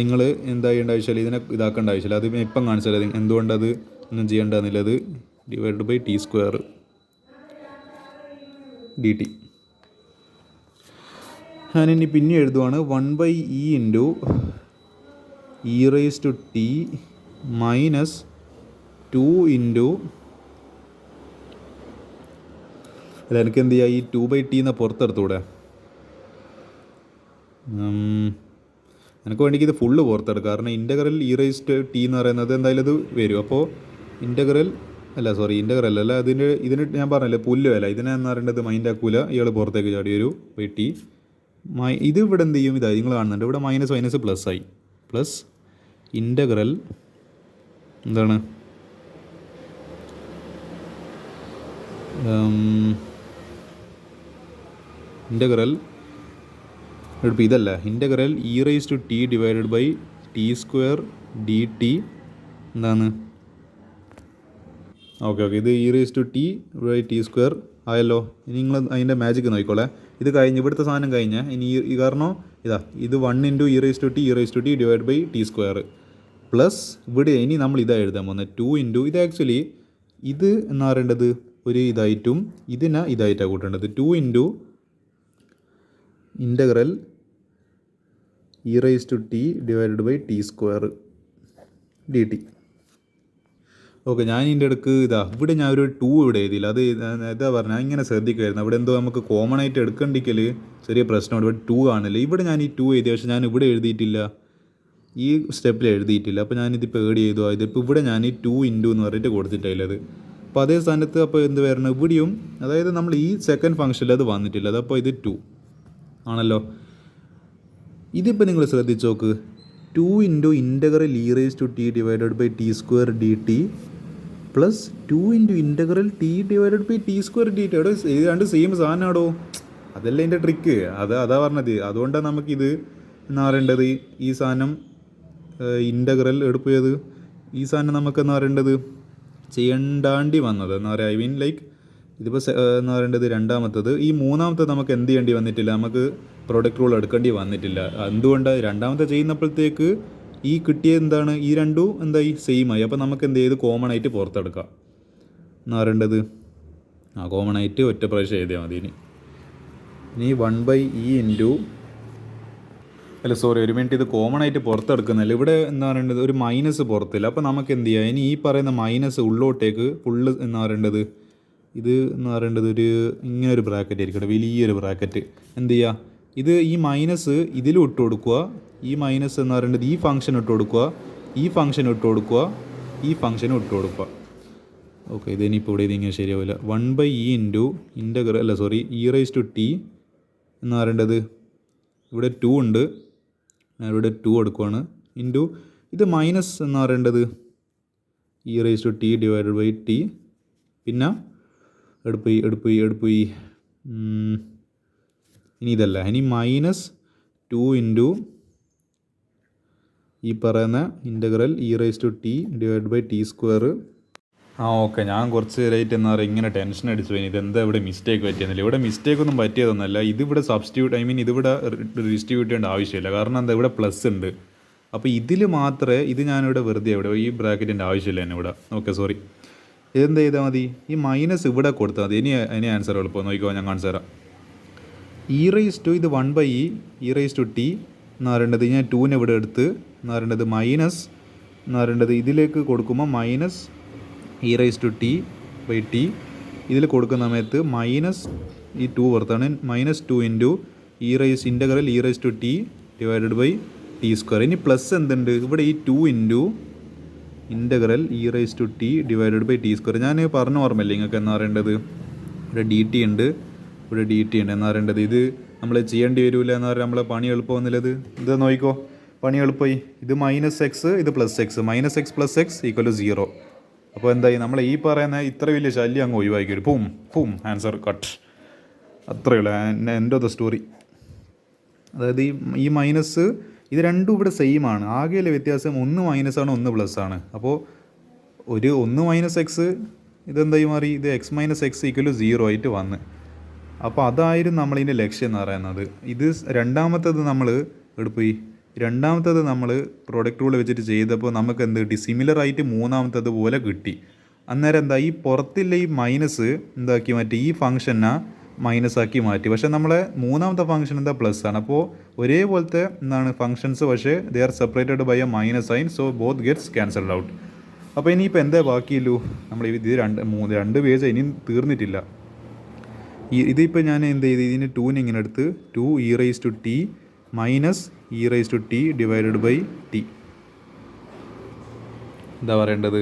നിങ്ങൾ എന്താ ചെയ്യേണ്ട ആവശ്യമില്ല, ഇതിനെ ഇതാക്കേണ്ട ആവശ്യമില്ല. അത് ഇപ്പം കാണിച്ചാൽ എന്തുകൊണ്ടത് ഒന്നും ചെയ്യേണ്ടതെന്നുള്ളത് /t² dt. ഞാനിനി പിന്നെ എഴുതുവാണ് 1/e ഇൻറ്റു e⁻t -2 ഇൻറ്റു അല്ല എനിക്ക് എന്ത് ചെയ്യുക, ഈ 2/t എന്ന് പുറത്തെടുത്തൂടെ? എനിക്ക് വേണ്ടിക്ക് ഇത് ഫുള്ള് പുറത്തെടുക്കുക, കാരണം ഇൻ്റഗ്രൽ e⁻t എന്ന് പറയുന്നത് എന്തായാലും ഇത് വരും. അപ്പോൾ ഇൻ്റഗ്രൽ അല്ല ഇതിന് ഞാൻ പറഞ്ഞില്ലേ പുല്ല് വില, ഇതിനെ എന്ന് പറയേണ്ടത് മൈൻഡ് ആക്കൂല, ഇയാൾ പുറത്തേക്ക് ചാടി വരും. t ഇത് ഇവിടെ എന്ത് ചെയ്യും, ഇതായി നിങ്ങൾ കാണുന്നുണ്ട് ഇവിടെ മൈനസ് മൈനസ് പ്ലസ് ആയി. പ്ലസ് ഇൻ്റഗ്രൽ എന്താണ് ഇൻ്റഗ്രൽ എടുപ്പ് ഇതല്ല, integral e raise to t divided by t square d t എന്താണ് ഓക്കെ ഇത് e raise to t by t square ആയല്ലോ. ഇനി നിങ്ങൾ അതിൻ്റെ മാജിക്ക് നോക്കിക്കോളെ. ഇത് കഴിഞ്ഞ് ഇവിടുത്തെ സാധനം കഴിഞ്ഞാൽ ഇനി ഈ കാരണം ഇത് 1 into e raise to t divide by t square plus ഇവിടെ ഇനി നമ്മൾ ഇതാ എഴുതാൻ പോകുന്നത് 2 ഇൻറ്റു ഇത് ആക്ച്വലി ഇത് എന്ന് പറയേണ്ടത് ഒരു ഇതായിട്ടും ഇതായിട്ടാണ് കൂട്ടേണ്ടത്. 2 into integral e raise to t divided by t square d t. Okay ഞാൻ ഇതിൻ്റെ ഇടയ്ക്ക് ഇവിടെ ഞാൻ ഒരു 2 ഇവിടെ എഴുതിയില്ല. അത് എന്താ പറഞ്ഞാൽ ഇങ്ങനെ ശ്രദ്ധിക്കുമായിരുന്നു. അവിടെ എന്തോ നമുക്ക് കോമൺ ആയിട്ട് എടുക്കണ്ടെങ്കിൽ ചെറിയ പ്രശ്നമുണ്ട്. ഇവിടെ 2 കാണില്ല. ഇവിടെ ഞാൻ ഈ 2 എഴുതി, പക്ഷേ ഞാൻ ഇവിടെ എഴുതിയിട്ടില്ല, ഈ സ്റ്റെപ്പിൽ എഴുതിയിട്ടില്ല. അപ്പോൾ ഞാനിതിപ്പോൾ ഏഡ് ചെയ്തു. ഇതിപ്പോൾ ഇവിടെ ഞാൻ ഈ 2 ഇൻറ്റു എന്ന് പറഞ്ഞിട്ട് കൊടുത്തിട്ടില്ലത്. അപ്പോൾ അതേ സ്ഥാനത്ത് അപ്പോൾ എന്ത് വരണം ഇവിടെയും, അതായത് നമ്മൾ ഈ സെക്കൻഡ് ഫംഗ്ഷനിൽ അത് വന്നിട്ടില്ല. അതപ്പോൾ ഇത് 2 ആണല്ലോ. ഇതിപ്പോൾ നിങ്ങൾ ശ്രദ്ധിച്ച് നോക്ക്, 2 into integral e raise to t divided by t square d t plus 2 into integral t divided by t square d t. അവിടെ ഇത് രണ്ട് സെയിം സാധനമാണോ? അതല്ല എൻ്റെ ട്രിക്ക്. അതാ പറഞ്ഞത്. അതുകൊണ്ടാണ് നമുക്കിത് എന്ന് പറയേണ്ടത് ഈ സാധനം ഇൻ്റഗ്രൽ എടുപ്പോയത് ഈ സാധനം നമുക്ക് എന്ന് പറയേണ്ടത് ചെയ്യണ്ടാണ്ടി വന്നത് എന്ന് പറയാം. ഐ മീൻ ലൈക്ക് ഇതിപ്പോൾ എന്ന് പറയേണ്ടത് രണ്ടാമത്തത്. ഈ മൂന്നാമത്തത് നമുക്ക് എന്ത് ചെയ്യേണ്ടി വന്നിട്ടില്ല, നമുക്ക് പ്രൊഡക്റ്റ് റൂൾ എടുക്കേണ്ടി വന്നിട്ടില്ല. എന്തുകൊണ്ടാണ് രണ്ടാമത്തെ ചെയ്യുന്നപ്പോഴത്തേക്ക് ഈ കിട്ടിയ എന്താണ് ഈ രണ്ടും എന്തായി സെയിം ആയി. അപ്പോൾ നമുക്ക് എന്ത് ചെയ്ത് കോമൺ ആയിട്ട് പുറത്തെടുക്കാം എന്ന് പറയേണ്ടത്. കോമൺ ആയിട്ട് ഒറ്റ പ്രാവശ്യം എഴുതിയാൽ മതി. ഇനി 1/e ഇൻറ്റു ഒരു മിനിറ്റ്, ഇത് കോമൺ ആയിട്ട് പുറത്തെടുക്കുന്നില്ല. ഇവിടെ എന്താ പറയേണ്ടത് ഒരു മൈനസ് പുറത്തില്ല. അപ്പോൾ നമുക്ക് എന്ത് ചെയ്യാം, ഇനി ഈ പറയുന്ന മൈനസ് ഉള്ളോട്ടേക്ക് ഫുള്ള് എന്ന് പറയേണ്ടത് ഇത് എന്ന് പറയേണ്ടത് ഒരു ഇങ്ങനെ ഒരു ബ്രാക്കറ്റ് ആയിരിക്കട്ടെ, വലിയൊരു ബ്രാക്കറ്റ്. എന്ത് ചെയ്യുക, ഇത് ഈ മൈനസ് ഇതിലും ഇട്ട് കൊടുക്കുക. ഈ മൈനസ് എന്ന് പറയേണ്ടത് ഈ ഫംഗ്ഷൻ ഇട്ട് കൊടുക്കുക, ഈ ഫംഗ്ഷൻ ഇട്ട് കൊടുക്കുക, ഈ ഫംഗ്ഷനും ഇട്ട് കൊടുക്കുക. ഓക്കെ ഇതിനിപ്പോൾ ഇവിടെ ഇതിങ്ങനെ ശരിയാവില്ല. 1/e into integral e raise to t എന്ന് പറയേണ്ടത് ഇവിടെ 2 ഉണ്ട്, ഞാൻ ഇവിടെ 2 കൊടുക്കുവാണ്. ഇൻറ്റു ഇത് മൈനസ് എന്ന് പറയേണ്ടത് e raise to t divided by t, പിന്നെ എടുപ്പോയി ഇനി ഇതല്ല, ഇനി -2 ഇൻറ്റു ഈ പറയുന്ന integral e raise to t divide by t square. Okay ഞാൻ കുറച്ച് റേറ്റ് എന്താ പറയുക ഇങ്ങനെ ടെൻഷൻ അടിച്ചു പോയി. ഇതെന്താ ഇവിടെ മിസ്റ്റേക്ക് പറ്റിയെന്നില്ല. ഇവിടെ മിസ്റ്റേക്ക് ഒന്നും പറ്റിയതൊന്നുമല്ല. ഇതിവിടെ സബ്സ്റ്റിറ്റ്യൂട്ട് ഇതിവിടെ ഡിസ്ട്രിബ്യൂട്ട് ചെയ്യേണ്ട ആവശ്യമില്ല. കാരണം എന്താ ഇവിടെ പ്ലസ് ഉണ്ട്. അപ്പോൾ ഇതിൽ മാത്രമേ ഞാനിവിടെ വെറുതെ ഇവിടെ ഈ ബ്രാക്കറ്റിൻ്റെ ആവശ്യമില്ല തന്നെ ഇവിടെ. Okay sorry. ഇതെന്ത് ചെയ്താൽ മതി, ഈ മൈനസ് ഇവിടെ കൊടുത്താൽ മതി. ഇനി ആൻസർ എളുപ്പം നോക്കിക്കോ, ഞാൻ കാണിച്ചു തരാം. ഇ റൈസ് ടു ഇത് 1/e E raise to t എന്ന് പറയേണ്ടത് ഞാൻ 2നെ ഇവിടെ എടുത്ത് എന്ന് പറയേണ്ടത് മൈനസ് എന്ന് പറയേണ്ടത് ഇതിലേക്ക് കൊടുക്കുമ്പോൾ minus e raise to t by t, ഇതിൽ കൊടുക്കുന്ന സമയത്ത് മൈനസ് ഈ 2 പുറത്താണ്. -2 into integral e raise to t divided by t square. ഇനി പ്ലസ് എന്തുണ്ട് ഇവിടെ, ഈ 2 into integral e raise to t divided by t square. ഞാൻ പറഞ്ഞു ഓർമ്മയില്ലേ നിങ്ങൾക്ക് എന്ന് പറയേണ്ടത് ഇവിടെ ഡി ടി ഉണ്ട്, ഇവിടെ ഡി ടി ഉണ്ട് എന്ന് പറയേണ്ടത്. ഇത് നമ്മൾ ചെയ്യേണ്ടി വരില്ല എന്ന് പറഞ്ഞാൽ നമ്മളെ പണി എളുപ്പമെന്നുള്ളത്. ഇത് നോക്കിക്കോ, പണി എളുപ്പമായി. ഇത് -x ഇത് +x, -x + x = 0. അപ്പോൾ എന്തായി, നമ്മൾ ഈ പറയുന്ന ഇത്ര വലിയ ശല്യം അങ്ങ് ഒഴിവാക്കി വരും. പൂം ആൻസർ കട്ട്. അത്രയേ ഉള്ളൂ, എൻഡ് ഓഫ് ദ സ്റ്റോറി. അതായത് ഈ മൈനസ് ഇത് രണ്ടും ഇവിടെ സെയിം ആണ്. ആകെയുള്ള വ്യത്യാസം ഒന്ന് മൈനസാണ്, ഒന്ന് പ്ലസ് ആണ്. അപ്പോൾ ഒരു 1 - x ഇതെന്തായി മാറി, ഇത് x - x = 0 ആയിട്ട് വന്ന്. അപ്പോൾ അതായിരുന്നു നമ്മളിതിൻ്റെ ലക്ഷ്യം എന്ന് പറയുന്നത്. ഇത് രണ്ടാമത്തത് നമ്മൾ പ്രൊഡക്റ്റ് റൂൾ വെച്ചിട്ട് ചെയ്തപ്പോൾ നമുക്ക് എന്ത് കിട്ടി, സിമിലർ ആയിട്ട് മൂന്നാമത്തത് പോലെ കിട്ടി. അന്നേരം എന്താ, ഈ പുറത്തില്ല ഈ മൈനസ് എന്താക്കി മാറ്റി, ഈ ഫംഗ്ഷനെ മൈനസാക്കി മാറ്റി. പക്ഷേ നമ്മളെ മൂന്നാമത്തെ ഫംഗ്ഷൻ എന്താ പ്ലസ് ആണ്. അപ്പോൾ ഒരേപോലത്തെ എന്താണ് ഫംഗ്ഷൻസ്, പക്ഷേ they are separated by a minus sign, so both gets cancelled out. അപ്പോൾ ഇനിയിപ്പോൾ എന്താ ബാക്കിയുള്ളൂ, നമ്മൾ ഇത് രണ്ട് പേജ് ഇനിയും തീർന്നിട്ടില്ല. ഇതിപ്പോൾ ഞാൻ എന്ത് ചെയ്ത്, ഇതിന് 2നെ ഇങ്ങനെ എടുത്ത് 2 e raise to t minus e raise to t divided by t. എന്താ പറയേണ്ടത്,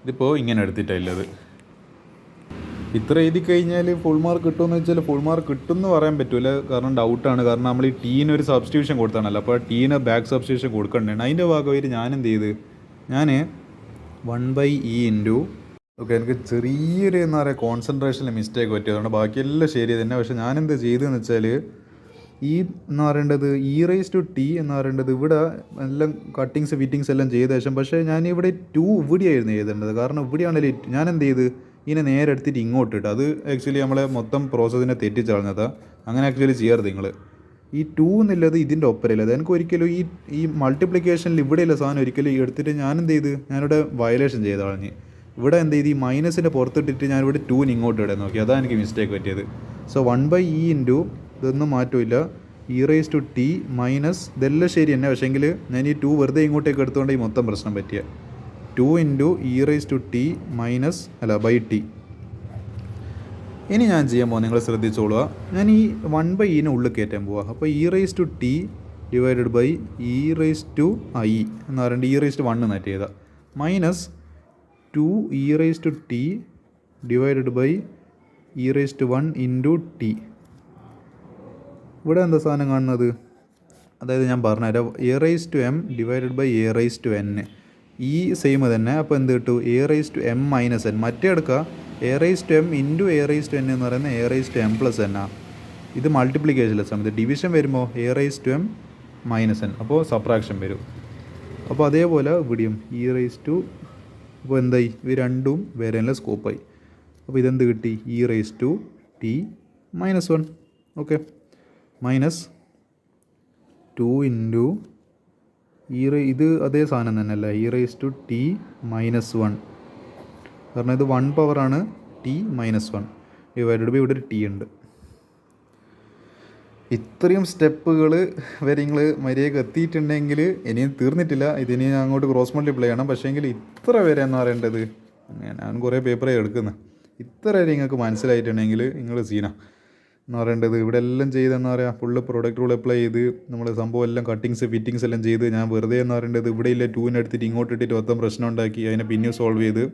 ഇതിപ്പോൾ ഇങ്ങനെ എടുത്തിട്ടുള്ളത്. ഇത്ര എഴുതി കഴിഞ്ഞാൽ ഫുൾ മാർക്ക് കിട്ടുമെന്ന് വെച്ചാൽ ഫുൾ മാർക്ക് കിട്ടുമെന്ന് പറയാൻ പറ്റില്ല, കാരണം ഡൗട്ടാണ്. കാരണം നമ്മൾ ഈ ടീന് ഒരു സബ്സ്റ്റിറ്റ്യൂഷൻ കൊടുത്താണല്ലോ, അപ്പോൾ ടീന് ബാക്ക് സബ്സ്റ്റിറ്റ്യൂഷൻ കൊടുക്കണ്ടാണ്. അതിൻ്റെ ഭാഗമായിട്ട് ഞാൻ എന്ത് ചെയ്ത്, ഞാൻ 1/e ഇൻറ്റു ഓക്കെ, എനിക്ക് ചെറിയൊരു എന്താ പറയുക കോൺസെൻട്രേഷനിൽ മിസ്റ്റേക്ക് പറ്റിയതുകൊണ്ട് ബാക്കിയെല്ലാം ശരി തന്നെ. പക്ഷേ ഞാനെന്ത് ചെയ്തതെന്ന് വെച്ചാൽ ഈ എന്ന് പറയേണ്ടത് e⁻t എന്ന് പറയേണ്ടത് ഇവിടെ എല്ലാം കട്ടിങ്സ് ഫിറ്റിങ്സ് എല്ലാം ചെയ്ത ശേഷം, പക്ഷേ ഞാനിവിടെ 2 ഇവിടെയായിരുന്നു എഴുതേണ്ടത്. കാരണം ഇവിടെയാണെങ്കിൽ ഞാൻ എന്ത് ചെയ്ത് ഇതിനെ നേരെ എടുത്തിട്ട് ഇങ്ങോട്ട് ഇട്ട്, അത് ആക്ച്വലി നമ്മളെ മൊത്തം പ്രോസസ്സിനെ തെറ്റിച്ചളഞ്ഞതാണ്. അങ്ങനെ ആക്ച്വലി ചെയ്യരുത് നിങ്ങൾ. ഈ 2 എന്നുള്ളത് ഇതിൻ്റെ ഒപ്പരയില്ല. അത് എനിക്ക് ഒരിക്കലും ഈ മൾട്ടിപ്ലിക്കേഷനിൽ ഇവിടെയുള്ള സാധനം ഒരിക്കലും എടുത്തിട്ട് ഞാൻ എന്ത് ചെയ്ത് ഞാനിവിടെ വയലേഷൻ ചെയ്ത് കളഞ്ഞ്. ഇവിടെ എന്ത് ചെയ്ത് ഈ മൈനസിൻ്റെ പുറത്തിട്ടിട്ട് ഞാനിവിടെ 2 ഇങ്ങോട്ട് ഇടാൻ നോക്കി. അതാണ് എനിക്ക് മിസ്റ്റേക്ക് പറ്റിയത്. സോ 1/e ഇൻറ്റു ഇതൊന്നും മാറ്റമില്ല e⁻t മൈനസ് ഇതെല്ലാം ശരി തന്നെ. പക്ഷേങ്കിൽ ഞാൻ ഈ 2 വെറുതെ ഇങ്ങോട്ടേക്ക് എടുത്തുകൊണ്ട് ഈ മൊത്തം പ്രശ്നം പറ്റിയ 2 ഇൻറ്റു e⁻t മൈനസ് /t. ഇനി ഞാൻ ചെയ്യാൻ പോകുക നിങ്ങൾ ശ്രദ്ധിച്ചോളുക. ഞാൻ ഈ 1/e ഉള്ളിൽ കയറ്റാൻ പോവുക. അപ്പോൾ e⁻t ഡിവൈഡഡ് ബൈ e⁻i എന്ന് പറയുന്നത് e⁻1 നേറ്റ് ചെയ്താൽ minus 2e⁻t divided by e⁻1 into t. ഇവിടെ എന്താ സാധനം കാണുന്നത്, അതായത് ഞാൻ പറഞ്ഞുതരാം, a⁻m ഡിവൈഡഡ് ബൈ a⁻n ഈ സെയിം തന്നെ. അപ്പോൾ എന്ത് കിട്ടും, a⁻m-n. മറ്റേ എടുക്കുക a⁻m ഇൻറ്റു a⁻n എന്ന് പറയുന്നത് a⁻m+n ആ. ഇത് മൾട്ടിപ്ലിക്കേഷനിലെ സമയത്ത് ഡിവിഷൻ വരുമ്പോൾ a⁻m-n, അപ്പോൾ സബ്ട്രാക്ഷൻ വരും. അപ്പോൾ അതേപോലെ ഇവിടെയും അപ്പോൾ എന്തായി, ഇത് രണ്ടും വരാനുള്ള സ്കോപ്പായി. അപ്പോൾ ഇതെന്ത് കിട്ടി, e⁻t-1. ഓക്കെ, മൈനസ് 2 ഇൻറ്റു ഇത് അതേ സാധനം തന്നെ അല്ല, e⁻t-1. കാരണം ഇത് 1 പവറാണ് t-1 ഡിവൈഡഡ് ബൈ ഇവിടെ ഒരു t ഉണ്ട്. ഇത്രയും സ്റ്റെപ്പുകൾ വരെ നിങ്ങൾ മര്യാദയ്ക്ക് എത്തിയിട്ടുണ്ടെങ്കിൽ ഇനിയും തീർന്നിട്ടില്ല. ഇതിനി അങ്ങോട്ട് ക്രോസ് മൾട്ടിപ്ലൈ ചെയ്യണം. പക്ഷേങ്കിൽ ഇത്ര വരെ എന്ന് പറയേണ്ടത്, ഞാൻ കുറേ പേപ്പറേ എടുക്കുന്നത്, ഇത്ര വരെ നിങ്ങൾക്ക് മനസ്സിലായിട്ടുണ്ടെങ്കിൽ നിങ്ങൾ സീന എന്ന് പറയേണ്ടത്. ഇവിടെ എല്ലാം ചെയ്തെന്ന് പറയുക ഫുള്ള് പ്രൊഡക്റ്റ് റൂൾ അപ്ലൈ ചെയ്ത് നമ്മൾ സംഭവം എല്ലാം കട്ടിങ്സ് ഫിറ്റിങ്സ് എല്ലാം ചെയ്ത് ഞാൻ വെറുതെ എന്ന് പറയേണ്ടത് ഇവിടെ ഇല്ല 2 എടുത്തിട്ട് ഇങ്ങോട്ട് ഇട്ടിട്ട് മൊത്തം പ്രശ്നം ഉണ്ടാക്കി അതിനെ പിന്നെയും സോൾവ് ചെയ്ത്.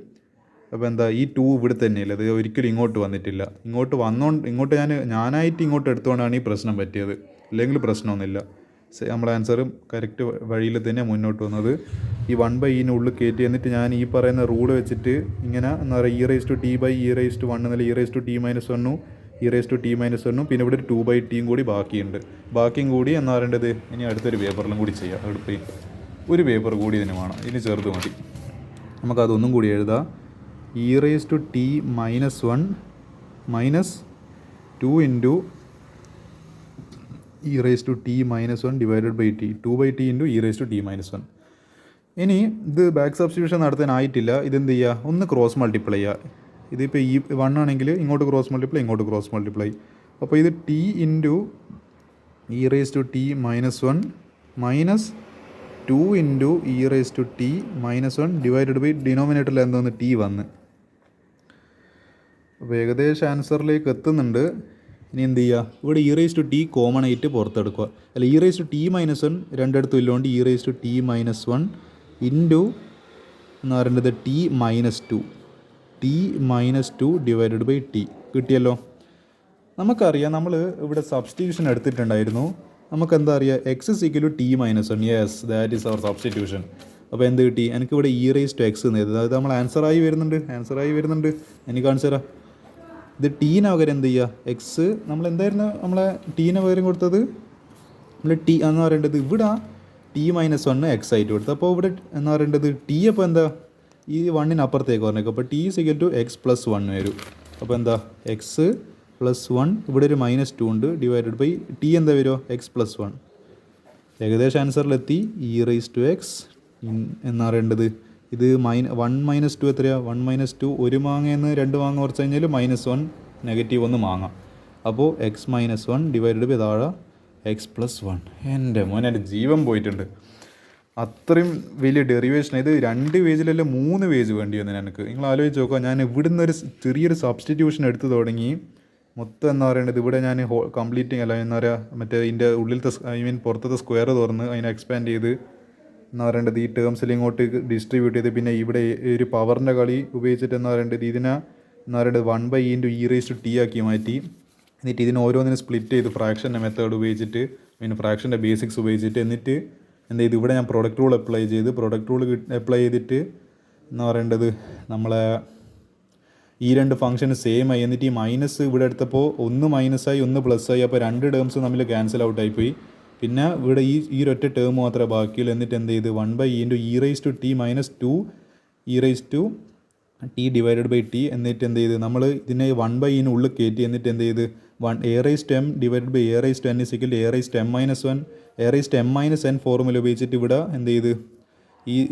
അപ്പോൾ എന്താ ഈ 2 ഇവിടെ തന്നെയല്ല, അത് ഒരിക്കലും ഇങ്ങോട്ട് വന്നിട്ടില്ല. ഇങ്ങോട്ട് ഞാനായിട്ട് ഇങ്ങോട്ട് എടുത്തുകൊണ്ടാണ് ഈ പ്രശ്നം പറ്റിയത്, അല്ലെങ്കിൽ പ്രശ്നമൊന്നുമില്ല. നമ്മുടെ ആൻസറും കറക്റ്റ് വഴിയിൽ തന്നെ മുന്നോട്ട് വന്നത്. ഈ 1/e ഉള്ളിൽ കയറ്റി എന്നിട്ട് ഞാൻ ഈ പറയുന്ന റൂള് വെച്ചിട്ട് ഇങ്ങനെ എന്താ പറയുക e⁻t/e⁻1 എന്നല്ല e⁻t-1 e⁻t-1 പിന്നെ ഇവിടെ ഒരു 2/t കൂടി ബാക്കിയുണ്ട്. ബാക്കിയും കൂടി എന്ന് പറയേണ്ടത് ഇനി അടുത്തൊരു പേപ്പറിലും കൂടി ചെയ്യാം. അടുത്ത് ഒരു പേപ്പർ കൂടി ഇതിന് വേണം, ഇനി ചെറുത് മതി. നമുക്കതൊന്നും കൂടി എഴുതാം. e⁻t-1 minus 2 into e⁻t-1 divided by t, 2/t into e⁻t-1. ഇനി ഇത് ബാക്ക് സബ്സ്റ്റിറ്റ്യൂഷൻ നടത്താനായിട്ടില്ല. ഇതെന്ത് ചെയ്യുക, ഒന്ന് ക്രോസ് മൾട്ടിപ്ലൈ ചെയ്യുക. ഇതിപ്പോൾ ഈ 1 ആണെങ്കിൽ ഇങ്ങോട്ട് ക്രോസ് മൾട്ടിപ്ലൈ. അപ്പോൾ ഇത് t into e⁻t-1 minus 2 into e⁻t-1 divided by ഡിനോമിനേറ്ററിൽ എന്തോന്ന് t വന്ന്. അപ്പോൾ ഏകദേശം ആൻസറിലേക്ക് എത്തുന്നുണ്ട്. ഇനി എന്ത് ചെയ്യുക, ഇവിടെ e⁻t കോമൺ ആയിട്ട് പുറത്തെടുക്കുക. അല്ല, e⁻t-1 രണ്ടിടത്തും ഇല്ലോണ്ട് e⁻t-1 ഇൻറ്റു എന്ന് പറയുന്നത് t-2 ഡിവൈഡഡ് ബൈ t കിട്ടിയല്ലോ. നമുക്കറിയാം നമ്മൾ ഇവിടെ സബ്സ്റ്റിറ്റ്യൂഷൻ എടുത്തിട്ടുണ്ടായിരുന്നു. നമുക്ക് എന്താ അറിയാം, x t-1. Yes, that is our substitution. അപ്പോൾ എന്ത് കിട്ടി, എനിക്കിവിടെ e⁻x എന്ന് എഴുതുന്നത്. അത് നമ്മൾ ആൻസറായി വരുന്നുണ്ട്. എനിക്ക് കാണിച്ചു തരാം. ഇത് ടീന് പകരം എന്ത് ചെയ്യുക, എക്സ് നമ്മൾ എന്തായിരുന്നു നമ്മളെ ടീന് പകരം കൊടുത്തത്, നമ്മൾ ടി എന്ന് പറയേണ്ടത് ഇവിടെ t-1 എക്സ് ആയിട്ട് കൊടുത്തത്. അപ്പോൾ ഇവിടെ എന്ന് പറയേണ്ടത് ടി അപ്പോൾ എന്താ ഈ 1 അപ്പുറത്തേക്ക് പറഞ്ഞേക്കും. അപ്പോൾ t=x+1 വരും. അപ്പോൾ എന്താ x+1, ഇവിടെ ഒരു -2 ഉണ്ട് ഡിവൈഡഡ് ബൈ t എന്താ വരുമോ x+1. ഏകദേശം ആൻസറിലെത്തി. e⁻x എന്ന് പറയേണ്ടത് ഇത് 1 - 2 എത്രയാണ്, 1 - 2 ഒരു മാങ്ങയെന്ന് 2 മാങ്ങ കുറച്ച് കഴിഞ്ഞാൽ -1 -1 മാങ്ങ. അപ്പോൾ x-1 ഡിവൈഡഡ് ബൈ താഴെ x+1. എൻ്റെ മോനെ, എൻ്റെ ജീവൻ പോയിട്ടുണ്ട്. അത്രയും വലിയ ഡെറിവേഷൻ. ഇത് 2 പേജിലല്ല 3 പേജ് വേണ്ടി വന്നു എനിക്ക്. നിങ്ങൾ ആലോചിച്ച് നോക്കുക, ഞാൻ ഇവിടുന്ന് ഒരു ചെറിയൊരു സബ്സ്റ്റിറ്റ്യൂഷൻ എടുത്ത് തുടങ്ങി. മൊത്തം എന്താ പറയേണ്ടത്, ഇവിടെ ഞാൻ കംപ്ലീറ്റിങ് അല്ല എന്താ പറയുക, മറ്റേ ഇതിൻ്റെ ഉള്ളിലത്തെ പുറത്തത്തെ സ്ക്വയർ തുറന്ന് അതിനെ എക്സ്പാൻഡ് ചെയ്ത് എന്ന് പറയേണ്ടത് ഈ ടേംസിൽ ഇങ്ങോട്ട് ഡിസ്ട്രിബ്യൂട്ട് ചെയ്ത് പിന്നെ ഇവിടെ ഒരു പവറിൻ്റെ കളി ഉപയോഗിച്ചിട്ട് എന്ന് പറയേണ്ടത് ഇതിനെ എന്ന് പറയുന്നത് 1/e/e ആക്കി മാറ്റി. എന്നിട്ട് ഇതിന് ഓരോന്നിനും സ്പ്ലിറ്റ് ചെയ്ത് ഫ്രാക്ഷൻ്റെ മെത്തേഡ് ഉപയോഗിച്ചിട്ട് പിന്നെ ഫ്രാക്ഷൻ്റെ ബേസിക്സ് ഉപയോഗിച്ചിട്ട് എന്നിട്ട് എന്ത് ചെയ്തു ഇവിടെ ഞാൻ പ്രൊഡക്റ്റ് റൂൾ അപ്ലൈ ചെയ്ത് പ്രൊഡക്റ്റ് റൂൾ അപ്ലൈ ചെയ്തിട്ട് എന്ന് പറയേണ്ടത് നമ്മളെ ഈ രണ്ട് ഫംഗ്ഷന് സെയിം ആയി. എന്നിട്ട് ഈ മൈനസ് ഇവിടെ എടുത്തപ്പോൾ ഒന്ന് മൈനസായി ഒന്ന് പ്ലസ് ആയി. അപ്പോൾ രണ്ട് ടേംസ് തമ്മിൽ ക്യാൻസൽ ഔട്ടായിപ്പോയി. പിന്നെ ഇവിടെ ഈ ഒരൊറ്റ ടേം മാത്രമേ ബാക്കിയുള്ളൂ. എന്നിട്ട് എന്ത് ചെയ്ത് 1/e/e -t എന്നിട്ട് എന്ത് ചെയ്ത് നമ്മൾ ഇതിനെ 1/e ഉള്ളിൽ കയറ്റി. എന്നിട്ട് എന്ത് ചെയ്ത് a/m/a/n ഫോർമുല ഉപയോഗിച്ചിട്ട് ഇവിടെ എന്ത് ചെയ്ത്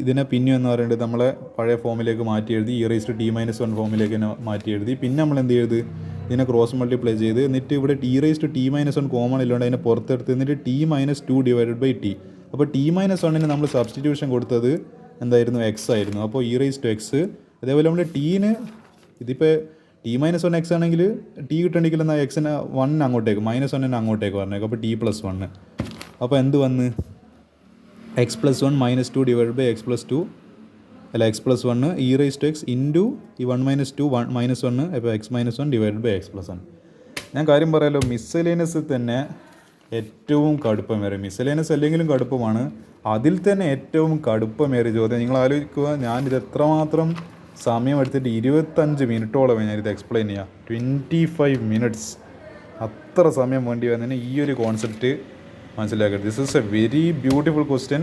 ഇതിനെ പിന്നെ എന്ന് പറയുന്നത് നമ്മളെ പഴയ ഫോമിലേക്ക് മാറ്റി എഴുതി. e/t-1 ഫോമിലേക്ക് തന്നെ മാറ്റി എഴുതി. പിന്നെ നമ്മൾ എന്ത് ചെയ്ത് ഇതിനെ ക്രോസ് മൾട്ടിപ്ലൈ ചെയ്ത് എന്നിട്ട് ഇവിടെ t/t-1 കോമൺ ഇല്ലാണ്ട് അതിനെ പുറത്തെടുത്ത് എന്നിട്ട് t-2/t. അപ്പോൾ t-1ന് നമ്മൾ സബ്സ്റ്റിറ്റ്യൂഷൻ കൊടുത്തത് എന്തായിരുന്നു? x ആയിരുന്നു. അപ്പോൾ e/x. അതേപോലെ നമ്മൾ ടീന് ഇതിപ്പോൾ t-1 x ആണെങ്കിൽ t കിട്ടണമെങ്കിൽ എന്നാൽ എക്സിന് 1 അങ്ങോട്ടേക്ക് -1 അങ്ങോട്ടേക്ക് പറഞ്ഞേക്കും. അപ്പോൾ t+1. അപ്പോൾ എന്ത് വന്ന് x+1 -2/x+2 അല്ല x+1 e/x ഇൻറ്റു ഈ 1 - 2 -1 അപ്പോൾ x-1/x+1. ഞാൻ കാര്യം പറയാമല്ലോ, മിസ്സലേനസ് തന്നെ ഏറ്റവും കടുപ്പമേറിയ മിസ്സലേനസ് അല്ലെങ്കിലും കടുപ്പമാണ്. അതിൽ തന്നെ ഏറ്റവും കടുപ്പമേറിയ ചോദ്യം നിങ്ങൾ ആലോചിക്കുക. ഞാനിത് എത്രമാത്രം സമയം എടുത്തിട്ട് 25 മിനിറ്റോളം ഞാനിത് എക്സ്പ്ലെയിൻ ചെയ്യാം. 25 മിനിറ്റ്സ് അത്ര സമയം വേണ്ടി വന്നതിന് ഈ ഒരു കോൺസെപ്റ്റ് മനസ്സിലാക്കരുത്. This is a very beautiful question,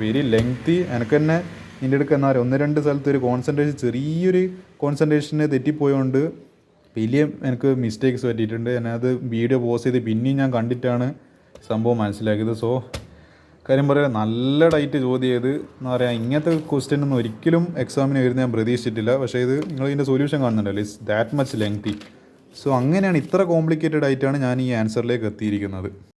very lengthy. എനിക്ക് തന്നെ ഇതിൻ്റെ അടുക്ക് എന്നാൽ 1-2 സ്ഥലത്ത് ഒരു ചെറിയൊരു കോൺസെൻട്രേഷന് തെറ്റിപ്പോയതുകൊണ്ട് വലിയ എനിക്ക് മിസ്റ്റേക്സ് പറ്റിയിട്ടുണ്ട്. ഞാനത് വീഡിയോ പോസ്റ്റ് ചെയ്ത് പിന്നെയും ഞാൻ കണ്ടിട്ടാണ് സംഭവം മനസ്സിലാക്കിയത്. സോ കാര്യം പറയാം, നല്ല ഡൈറ്റ് ചോദ്യം ചെയ്ത് എന്താ പറയുക, ഇങ്ങനത്തെ ക്വസ്റ്റ്യൻ ഒന്നും ഒരിക്കലും എക്സാമിന് വരുന്ന ഞാൻ പ്രതീക്ഷിച്ചിട്ടില്ല. പക്ഷേ ഇത് നിങ്ങൾ ഇതിൻ്റെ സൊല്യൂഷൻ കാണുന്നുണ്ടല്ലോ, it's that much lengthy. So അങ്ങനെയാണ്, ഇത്ര കോംപ്ലിക്കേറ്റഡ് ആയിട്ടാണ് ഞാൻ ഈ ആൻസറിലേക്ക് എത്തിയിരിക്കുന്നത്.